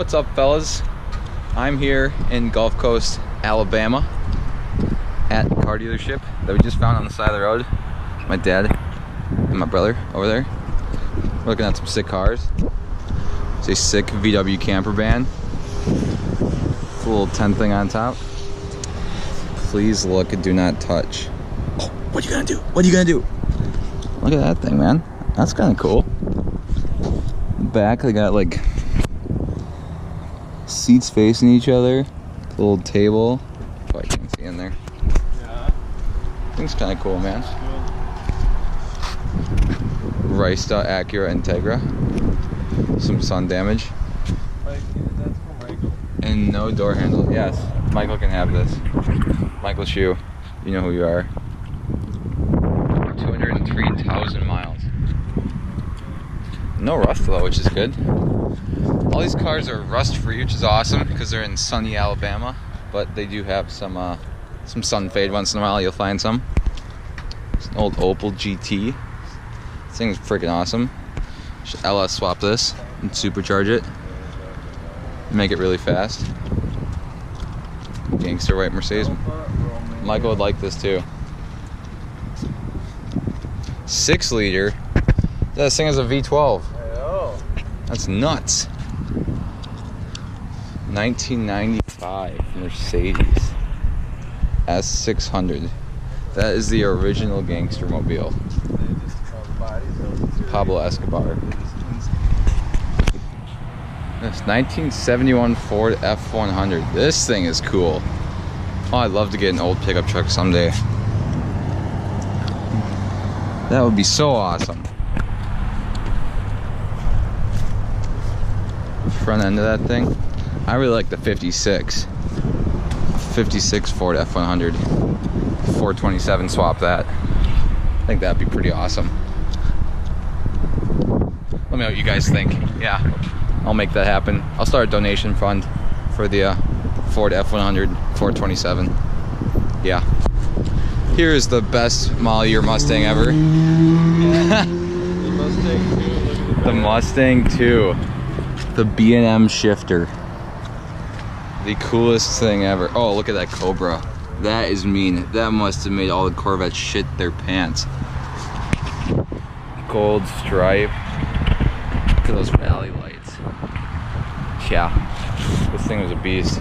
What's up, fellas? I'm here in Gulf Coast, Alabama at the car dealership that we just found on the side of the road. My dad and my brother over there. We're looking at some sick cars. It's a sick VW camper van. It's a little tent thing on top. Please look and do not touch. Oh, what are you gonna do? What are you gonna do? Look at that thing, man. That's kind of cool. Back, they got like seats facing each other. Little table. Oh, I can't see in there. Yeah. Thing's kind of cool, man. Rista Acura Integra. Some sun damage. That's for Michael. And no door handle. Yes, Michael can have this. Michael Shue, you know who you are. 203,000 miles. No rust though, which is good. All these cars are rust free, which is awesome because they're in sunny Alabama. But they do have some sun fade once in a while. You'll find some. It's an old Opel GT. This thing is freaking awesome. Should LS swap this and supercharge it. Make it really fast. Gangster white Mercedes. Michael would like this too. 6 liter. This thing has a V12. That's nuts. 1995 Mercedes S600. That is the original gangster mobile. Pablo Escobar. This 1971 Ford F100. This thing is cool. Oh, I'd love to get an old pickup truck someday. That would be so awesome. Front end of that thing. I really like the 56 Ford F100. 427 swap that. I think that'd be pretty awesome. Let me know what you guys think. Yeah, I'll make that happen. I'll start a donation fund for the Ford F100 427. Yeah. Here's the best model year Mustang ever. The Mustang 2. The B&M shifter. The coolest thing ever. Oh, look at that Cobra. That is mean. That must have made all the Corvettes shit their pants. Gold stripe. Look at those valley lights. Yeah, this thing was a beast.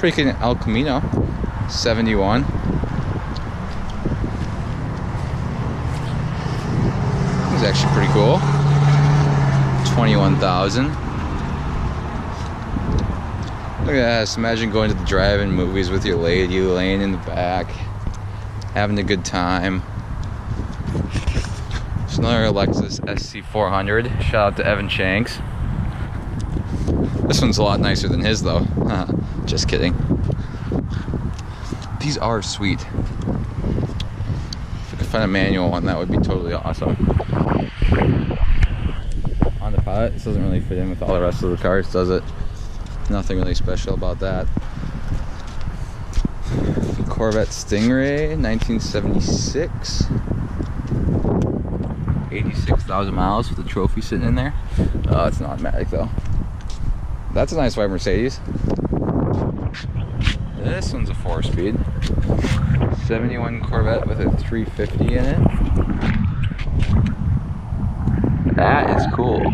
Freaking El Camino. 71. It was actually pretty cool. 21,000. Look at that. Imagine going to the drive-in movies with your lady laying in the back, having a good time. There's another Lexus SC400. Shout out to Evan Shanks. This one's a lot nicer than his though. Just kidding. These are sweet. If I could find a manual one, that would be totally awesome. On the Pilot, this doesn't really fit in with all the rest of the cars, does it? Nothing really special about that. Corvette Stingray, 1976. 86,000 miles with the trophy sitting in there. Oh, it's an automatic though. That's a nice white Mercedes. This one's a 4-speed. 71 Corvette with a 350 in it. That is cool.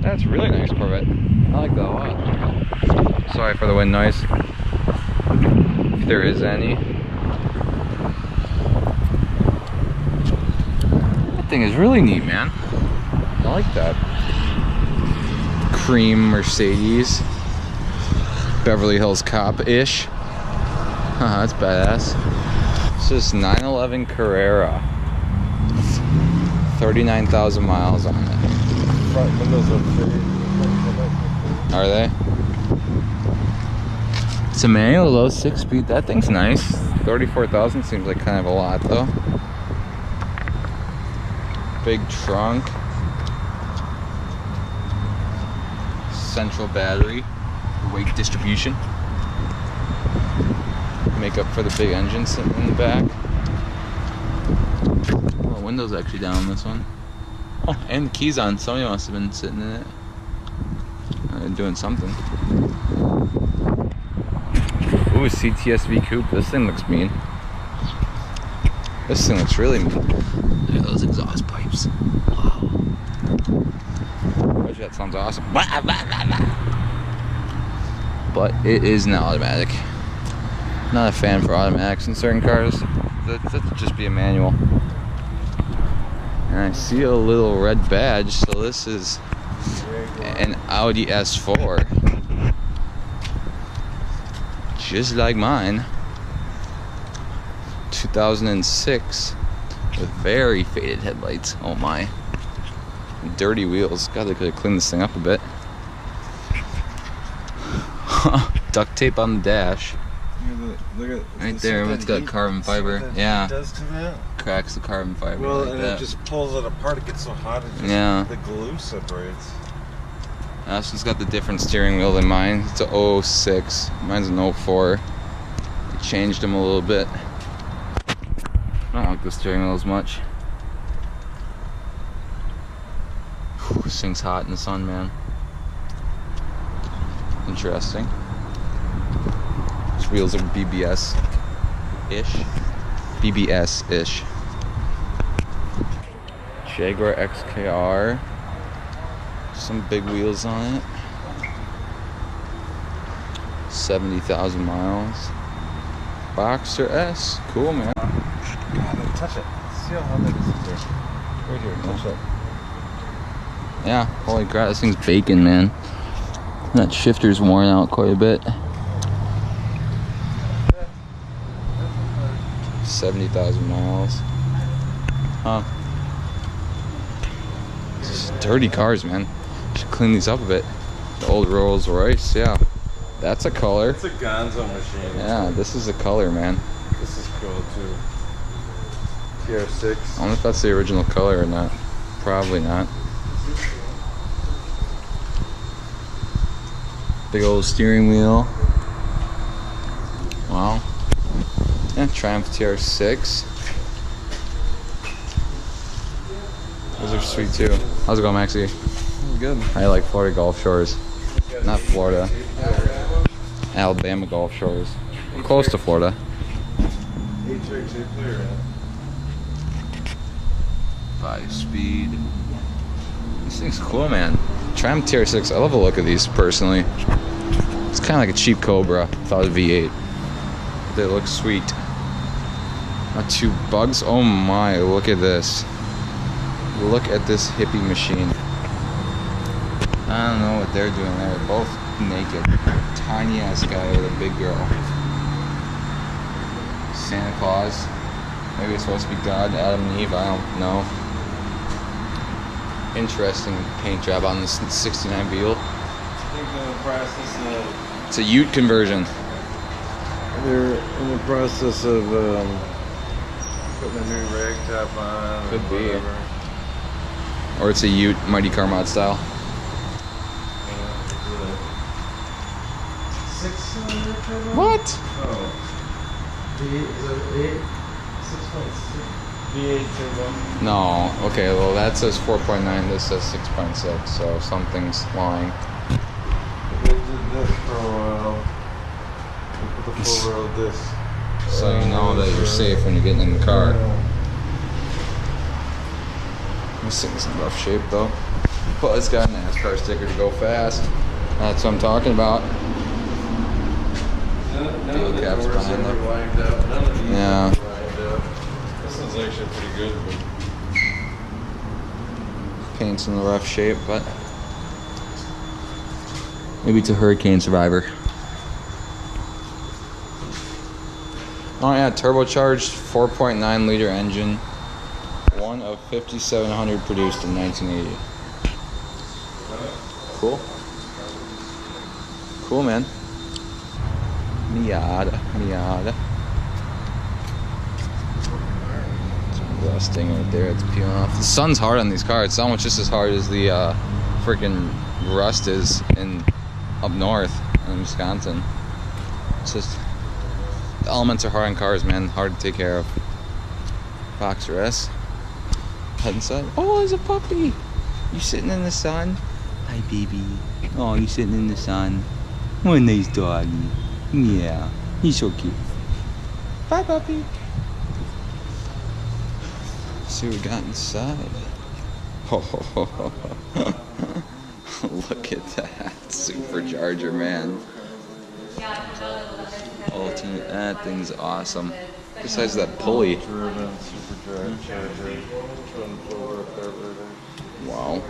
That's a really nice Corvette. I like that a lot. Sorry for the wind noise, if there is any. That thing is really neat, man. I like that. Cream Mercedes. Beverly Hills Cop-ish. That's badass. It's just 911 Carrera. 39,000 miles on it. Front windows are pretty. Are they? It's a manual, low 6-speed. That thing's nice. 34,000 seems like kind of a lot though. Big trunk. Central battery. Weight distribution. Make up for the big engine sitting in the back. Oh, the window's actually down on this one. Oh, and the keys on. Somebody must have been sitting in it. Doing something. Ooh, CTSV coupe. This thing looks mean. This thing looks really mean. Look at those exhaust pipes. Wow. That sounds awesome. But it is an automatic. Not a fan for automatics in certain cars. That should just be a manual. And I see a little red badge, so this is an Audi S4. Just like mine. 2006 with very faded headlights. Oh my. Dirty wheels. God, they could have cleaned this thing up a bit. Duct tape on the dash. Look at right there, it's got carbon fiber. Yeah. Does to that? Cracks the carbon fiber. Well, like and that. it just pulls it apart. It gets so hot. It just, yeah. The glue separates. This one's got the different steering wheel than mine. It's a 06. Mine's an 04. I changed them a little bit. I don't like the steering wheel as much. Whew, this thing's hot in the sun, man. Interesting. These wheels are BBS-ish. BBS-ish. Jaguar XKR. Some big wheels on it. 70,000 miles. Boxer S. Cool, man. God, touch it. See how hot that is up there. Right here, touch it. Yeah, holy crap, this thing's baking, man. That shifter's worn out quite a bit. 70,000 miles. Huh. Just dirty cars, man. Should clean these up a bit. The old Rolls Royce, yeah. That's a color. It's a Gonzo machine. Yeah, this is a color, man. This is cool too. TR6. I don't know if that's the original color or not. Probably not. Big old steering wheel. Wow. Yeah, Triumph TR6. Those are sweet too. How's it going, Maxie? Good. I like Florida Gulf Shores. Not Florida. Alabama Gulf Shores. Close to Florida. 5-speed. This thing's cool, man. Triumph TR6. I love the look of these personally. It's kind of like a cheap Cobra. Thought it was V8. They look sweet. Not two bugs. Oh my! Look at this. Look at this hippie machine. I don't know what they're doing there. They're both naked. Tiny ass guy with a big girl. Santa Claus. Maybe it's supposed to be God, Adam and Eve. I don't know. Interesting paint job on this 69 Beetle. It's a Ute conversion. They're in the process of putting a new rag top on. Could be. Whatever. Or it's a Ute Mighty Car Mod style. 600 turbo? What? Oh. V8, is that 8? 6.6. V8 turbo. No. Okay, well that says 4.9, this says 6.6, so something's lying. They did this for a while. They put the full row disc. So you know that you're safe when you're getting in the car. This thing's in rough shape though. But it's got a NASCAR sticker to go fast. That's what I'm talking about. None of the caps doors behind are there. lined up. None of these Yeah. are lined up. This one's actually pretty good. Paint's in the rough shape, but maybe it's a hurricane survivor. Oh yeah, turbocharged 4.9 liter engine. One of 5,700 produced in 1980. Cool. Cool, man. Miata, Miata. Some rusting right there, it's peeling off. The sun's hard on these cars. It's almost just as hard as the freaking rust is up north in Wisconsin. It's just, the elements are hard on cars, man. Hard to take care of. Boxer S. Head inside. Oh, there's a puppy. You sitting in the sun? Hi, baby. Oh, you sitting in the sun? What a nice doggy. Yeah, he's so cute. Bye, puppy. Let's see what we got inside. Oh, look at that supercharger, man. Ultimate, that thing's awesome. Besides that pulley. Driven supercharger. Twin four carburetor. Wow.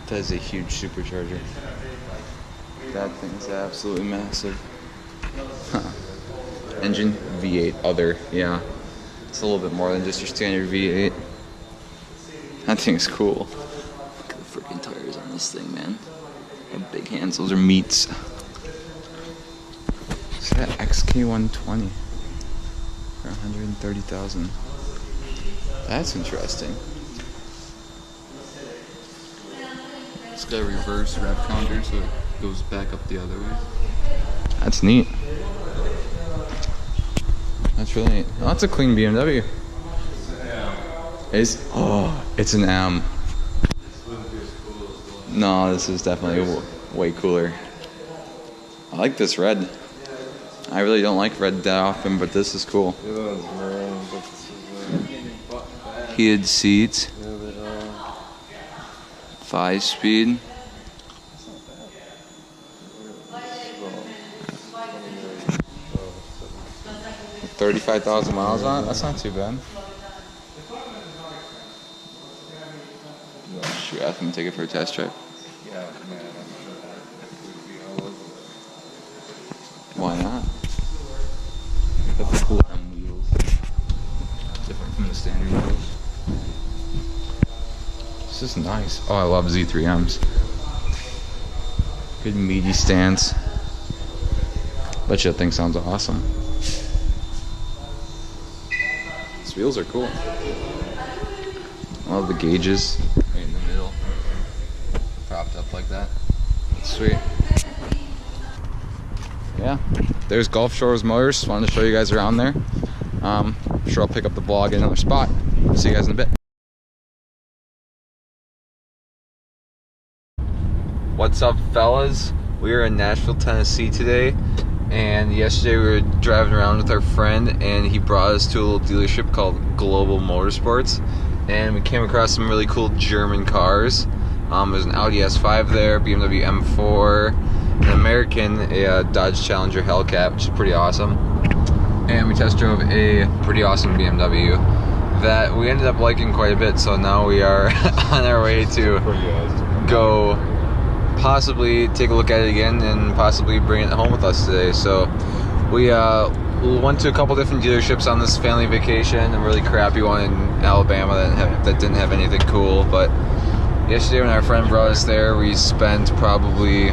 That is a huge supercharger. That thing's absolutely massive. Huh. Engine V8 other, yeah. It's a little bit more than just your standard V8. That thing's cool. Look at the freaking tires on this thing, man. What big hands, those are meats. What's that XK120 for 130,000? That's interesting. It's got a reverse rev counter, so it goes back up the other way. That's neat. That's really neat. Oh, that's a clean BMW. It's an M. No, this is definitely way cooler. I like this red. I really don't like red that often, but this is cool. The other one's maroon, but this is Heated seats. yeah, they are. 5-speed. Well, 35,000 miles on it? That's not too bad. Should we ask them to take it for a test drive? yeah, man, I'm sure that would be all over it. Why not? Got the cool M wheels. Different from the standard wheels. This is nice. Oh, I love Z3Ms. Good meaty stance. Bet you that thing sounds awesome. These wheels are cool. I love the gauges right in the middle. Propped up like that. Sweet. Yeah, there's Gulf Shores Motors. Just wanted to show you guys around there. I'm sure I'll pick up the vlog in another spot. See you guys in a bit. What's up, fellas? We are in Nashville, Tennessee today, and yesterday we were driving around with our friend, and he brought us to a little dealership called Global Motorsports, and we came across some really cool German cars. There's an Audi S5 there, BMW M4, an American, a Dodge Challenger Hellcat, which is pretty awesome, and we test drove a pretty awesome BMW that we ended up liking quite a bit. So now we are on our way to go possibly take a look at it again and possibly bring it home with us today. So we went to a couple different dealerships on this family vacation. A really crappy one in Alabama that didn't have anything cool. But yesterday when our friend brought us there, we spent we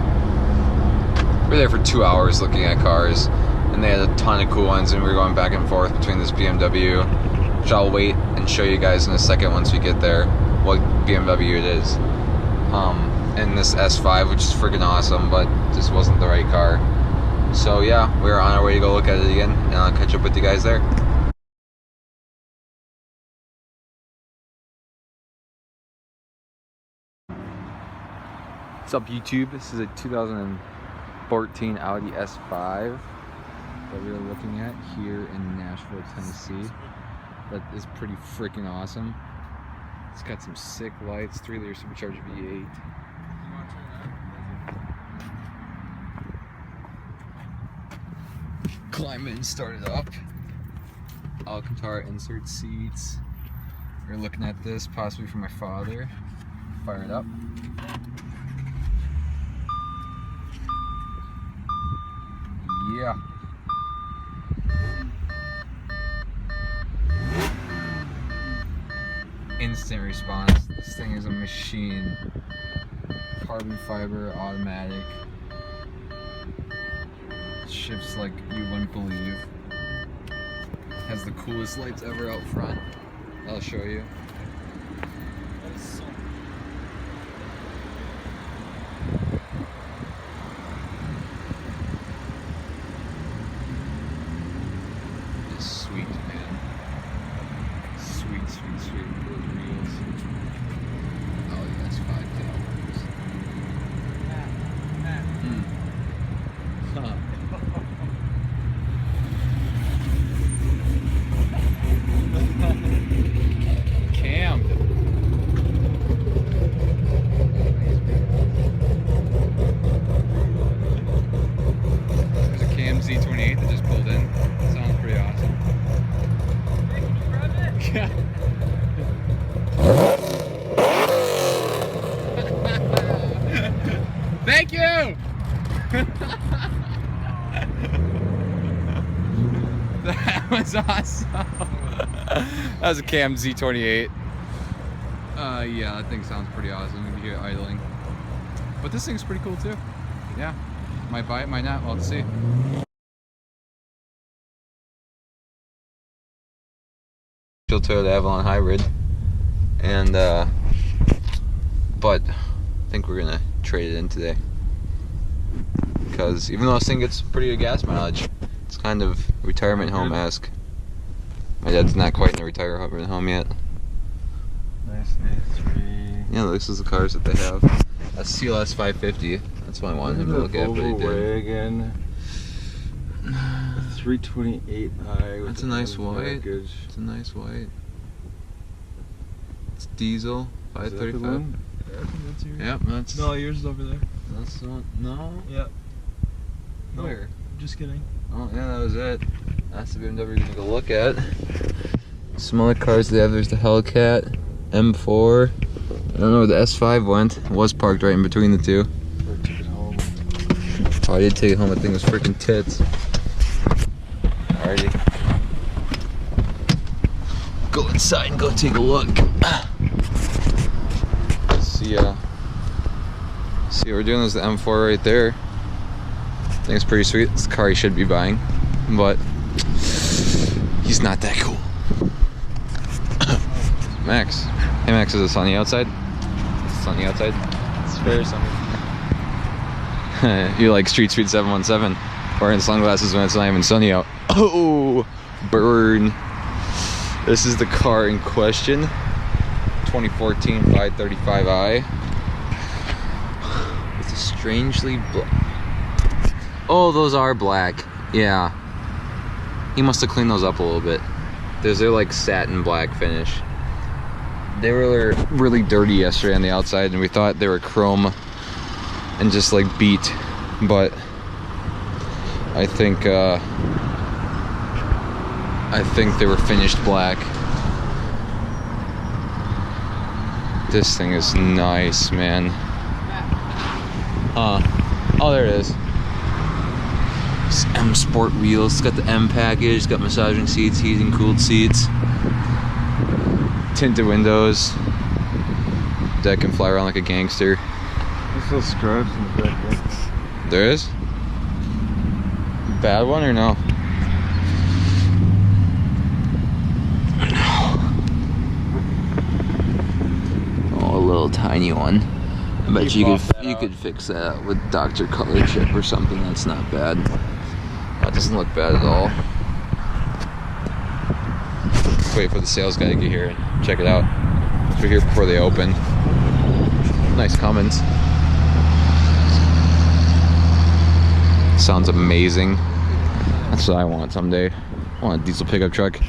were there for 2 hours looking at cars, and they had a ton of cool ones, and we were going back and forth between this BMW, which I'll wait and show you guys in a second once we get there what BMW it is. And this S5, which is freaking awesome, but just wasn't the right car. So yeah, we're on our way to go look at it again, and I'll catch up with you guys there. What's up, YouTube? This is a 2014 Audi S5 that we are looking at here in Nashville, Tennessee. That is pretty freaking awesome. It's got some sick lights, 3-liter supercharged V8. Climb in, start it up. Alcantara insert seats. We're looking at this possibly for my father. Fire it up. Yeah. Instant response. This thing is a machine. Carbon fiber, automatic. Shifts like you wouldn't believe. Has the coolest lights ever out front. I'll show you. It's sweet, man. Sweet, sweet, sweet. Those wheels. Thank you! That was awesome. That was a Cam Z28. Yeah, that thing sounds pretty awesome. You can hear it idling. But this thing's pretty cool too. Yeah. Might buy it, might not. We'll have to see. Toyota Avalon hybrid. And but I think we're gonna trade it in today. Because even though this thing gets pretty good gas mileage, it's kind of retirement home-esque. My dad's not quite in the retirement home yet. Nice A3. Yeah, this is the cars that they have. A CLS 550. That's what I wanted him to look at, but he did. Wagon. 328i. That's a nice white. It's a nice white. It's diesel, 535. Yeah, I think that's yours. Yep, that's. No, yours is over there. That's the one. No. Yeah. No, Where? just kidding. Oh yeah, that was it. That's the BMW we're gonna go look at. Some other cars they have. There's the Hellcat, M4. I don't know where the S5 went. It was parked right in between the two. I took it home. Oh, I did take it home. That thing was freaking tits. Alrighty. Go inside and go take a look. See what we're doing is the M4 right there. I think it's pretty sweet. It's the car he should be buying, but he's not that cool. Max. Hey Max, is it sunny outside? It's sunny outside? It's very sunny. You like Street Sweet 717, wearing sunglasses when it's not even sunny out. Oh, burn. This is the car in question. 2014 535i. It's a strangely black. Oh, those are black. Yeah. He must have cleaned those up a little bit. They're like satin black finish. They were really dirty yesterday on the outside, and we thought they were chrome and just like beat, but I think they were finished black. This thing is nice, man. Oh, there it is. It's M Sport wheels. It's got the M package. It's got massaging seats, heating, cooled seats, tinted windows. Dad can fly around like a gangster. There's still scratches in the back. Yeah. There is? Bad one or no? Oh, a little tiny one. I bet you could fix that with Dr. Color chip or something. That's not bad. That doesn't look bad at all. Let's wait for the sales guy to get here and check it out. We're here before they open. Nice Cummins. Sounds amazing. That's what I want someday. I want a diesel pickup truck.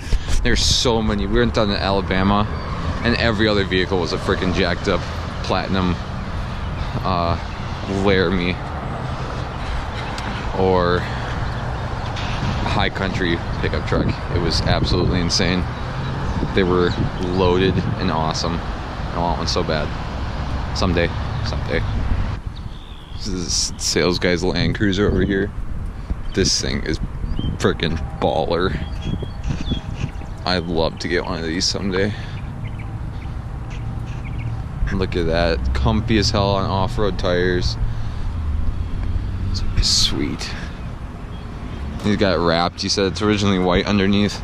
There's so many. We went down to Alabama, and every other vehicle was a freaking jacked up platinum Laramie or high country pickup truck. It was absolutely insane. They were loaded and awesome. I want one so bad. Someday. This is sales guy's Land Cruiser over here. This thing is freaking baller. I'd love to get one of these someday. Look at that. Comfy as hell on off-road tires. It's sweet. He's got it wrapped. He said it's originally white underneath.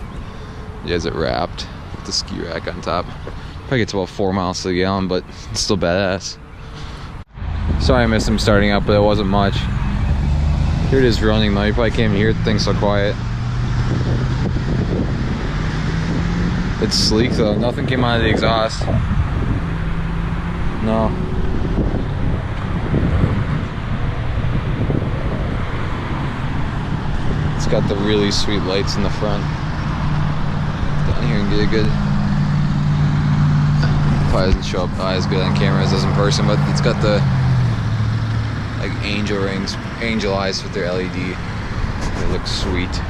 He has it wrapped with the ski rack on top. Probably gets about 4 miles to the gallon, but it's still badass. Sorry I missed him starting up, but it wasn't much. Here it is running though. You probably can't even hear the thing so quiet. It's sleek though. Nothing came out of the exhaust. No. It's got the really sweet lights in the front. Down here and get a good. Probably doesn't show up as good on camera as it does in person, but it's got the like angel rings, angel eyes with their LED. It looks sweet.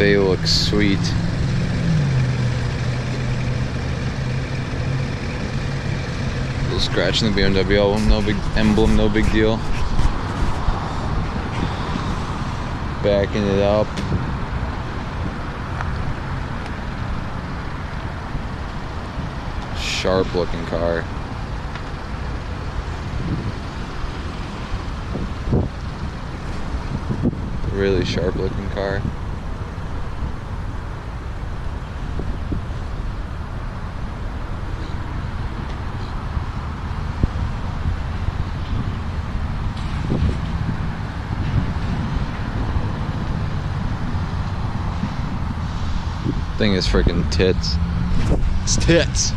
bay looks sweet. Little scratch in the BMW, no big emblem, no big deal. Backing it up. Sharp looking car. Really sharp looking car. Thing is freaking tits. It's tits.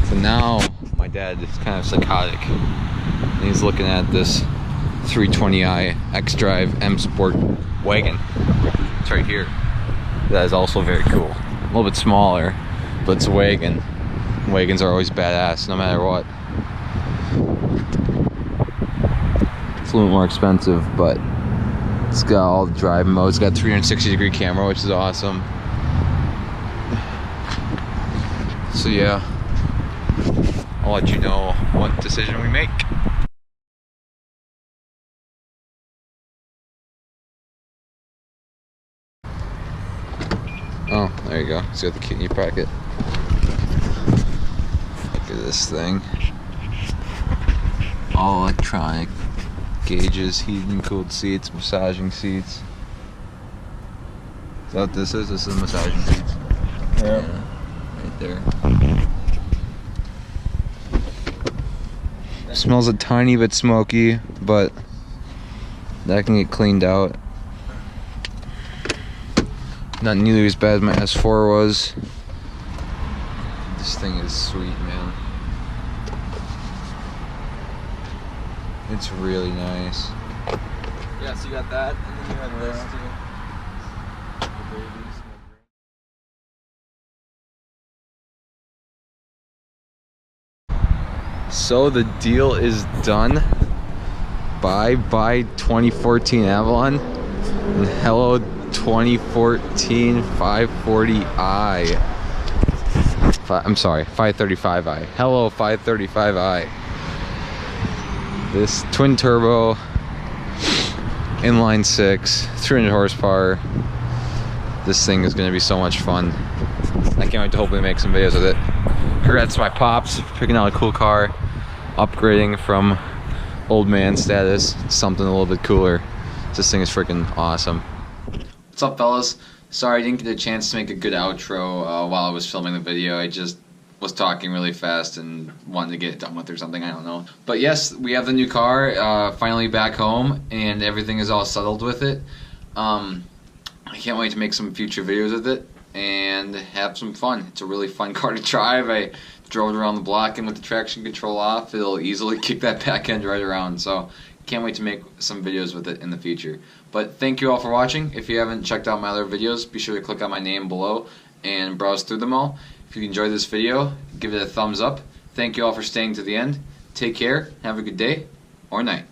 So now my dad is kind of psychotic. And he's looking at this 320i X-Drive M Sport wagon. It's right here. That is also very cool. A little bit smaller, but it's a wagon. Wagons are always badass, no matter what. It's a little more expensive, but it's got all the drive modes. It's got 360-degree camera, which is awesome. So yeah, I'll let you know what decision we make. Oh, there you go. It's got the key in your pocket. Look at this thing. All electronic gauges, heated and cooled seats, massaging seats. Is that what this is? This is massaging seats. Yeah. Right there. Smells a tiny bit smoky, but that can get cleaned out. Not nearly as bad as my S4 was. This thing is sweet, man. It's really nice. Yeah, so you got that, and then you have this too. So the deal is done. Bye 2014 Avalon and hello 2014 540i. I'm sorry, 535i. Hello 535i. This twin turbo, inline 6, 300 horsepower. This thing is going to be so much fun. I can't wait to hopefully make some videos with it. Congrats to my pops for picking out a cool car, upgrading from old man status to something a little bit cooler. This thing is freaking awesome. What's up, fellas? Sorry I didn't get a chance to make a good outro while I was filming the video. I just was talking really fast and wanted to get it done with or something, I don't know. But yes, we have the new car finally back home and everything is all settled with it. I can't wait to make some future videos with it and have some fun. It's a really fun car to drive. I drove it around the block and with the traction control off, it'll easily kick that back end right around. So can't wait to make some videos with it in the future. But thank you all for watching. If you haven't checked out my other videos, be sure to click on my name below and browse through them all. If you enjoyed this video, give it a thumbs up. Thank you all for staying to the end. Take care, have a good day or night.